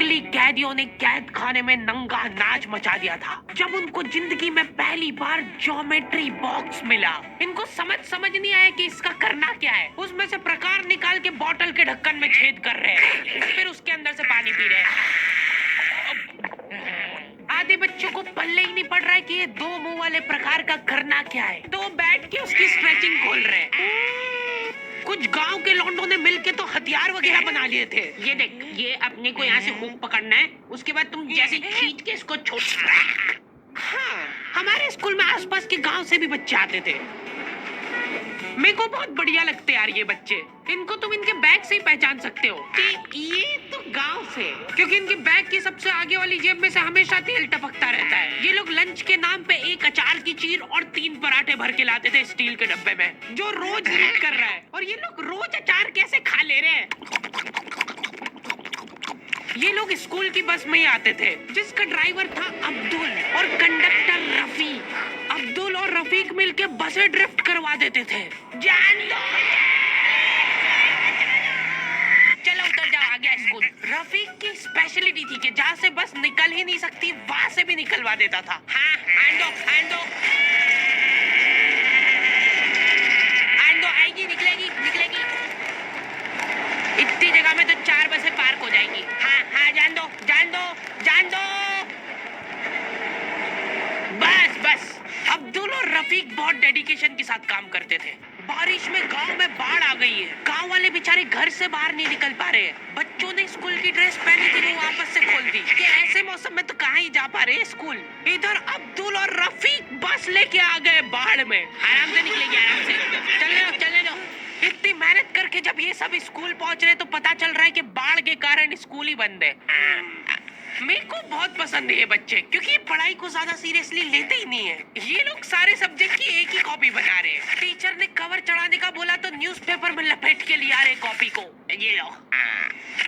जंगली कैदियों ने कैद खाने में नंगा नाच मचा दिया था जब उनको जिंदगी में पहली बार ज्योमेट्री बॉक्स मिला। इनको समझ नहीं आया कि इसका करना क्या है। उसमें से प्रकार निकाल के बॉटल के ढक्कन में छेद कर रहे हैं, फिर उसके अंदर से पानी पी रहे हैं। आधे बच्चों को पल्ले ही नहीं पड़ रहा है कि ये दो मुंह वाले प्रकार का करना क्या है, तो बैठ के उसकी स्ट्रेचिंग खोल रहे हैं। कुछ गांव के लौंडों ने मिलके तो हथियार वगैरह बना लिए थे। ये देख, ये अपने को यहाँ से हुक पकड़ना है, उसके बाद तुम जैसे खींच के इसको छोड़। हाँ, हमारे स्कूल में आसपास के गांव से भी बच्चे आते थे। मेरे को बहुत बढ़िया लगते यार ये बच्चे। इनको तुम इनके बैग से ही पहचान सकते हो कि ये तो गांव से, क्योंकि इनके बैग की सबसे आगे वाली जेब में से हमेशा तेल टपकता रहता है। ये लोग लंच के नाम पे एक अचार की चीर और 3 पराठे भर के लाते थे स्टील के डब्बे में, जो रोज हीट कर रहा है। और ये लोग रोज अचार कैसे खा ले रहे हैं। ये लोग स्कूल की बस में ही आते थे, जिसका ड्राइवर था अब्दुल और कंडक्टर रफीक। अब्दुल और रफीक मिलके बसें ड्रिफ्ट करवा देते थे। जान दो, चलो उतर जाओ, आ गया स्कूल। रफीक की स्पेशलिटी थी कि जहाँ से बस निकल ही नहीं सकती वहाँ से भी निकलवा देता था। हाँ, हैंड दो, आएगी, निकलेगी। इतनी जगह में तो 4 बसें पार्क हो जाएंगी। हाँ, जान दो। बस। अब्दुल और रफीक बहुत डेडिकेशन के साथ काम करते थे। बारिश में गांव में बाढ़ आ गई है, गांव वाले बेचारे घर से बाहर नहीं निकल पा रहे हैं। बच्चों ने स्कूल की ड्रेस पहनी थी, वो वापस से खोल दी कि ऐसे मौसम में तो कहाँ ही जा पा रहे स्कूल। इधर अब्दुल और रफीक बस लेके आ गए बाढ़ में। आराम से निकलेगी, आराम से। चलने दो। इतनी मेहनत करके जब ये सब स्कूल पहुंच रहे तो पता चल रहा है कि बाढ़ के कारण स्कूल ही बंद है। मेरे को बहुत पसंद है ये बच्चे, क्योंकि ये पढ़ाई को ज्यादा सीरियसली लेते ही नहीं है। ये लोग सारे सब्जेक्ट की एक ही कॉपी बना रहे हैं। टीचर ने कवर चढ़ाने का बोला तो न्यूज़पेपर में लपेट के लिया रहे कॉपी को। ये लो,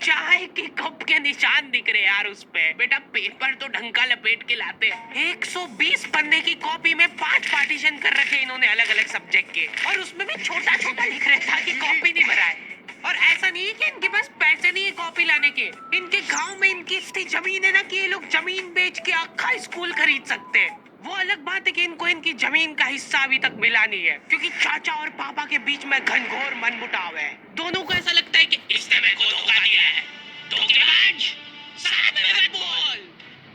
चाय के कप के निशान दिख रहे यार उस पे। बेटा पेपर तो ढंग का लपेट के लाते। 120 पन्ने की कॉपी में 5 पार्टीशन कर रखे इन्होंने अलग अलग सब्जेक्ट के, और उसमें भी छोटा लिख रहे ताकि कॉपी नहीं भराए। और ऐसा नहीं है कि इनके पास पैसे नहीं है कॉपी लाने के। इनके गांव में इनकी इतनी जमीन है ना कि ये लोग जमीन बेच के आखा स्कूल खरीद सकते हैं। वो अलग बात है कि इनको इनकी जमीन का हिस्सा अभी तक मिला नहीं है, क्योंकि चाचा और पापा के बीच में घनघोर मनमुटाव है। दोनों को ऐसा लगता है कि इसने मेरे को धोखा दिया है। धोखेबाज, साथ में मत बोल।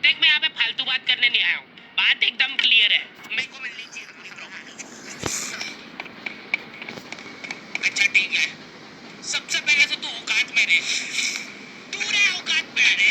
देख, मैं यहाँ पे फालतू बात करने नहीं आया हूँ, बात एकदम क्लियर है। मेरे को मिलनी चाहिए। अच्छा ठीक है, सबसे पहले तो तू औकात में रहे। तू रहे औकात में, अरे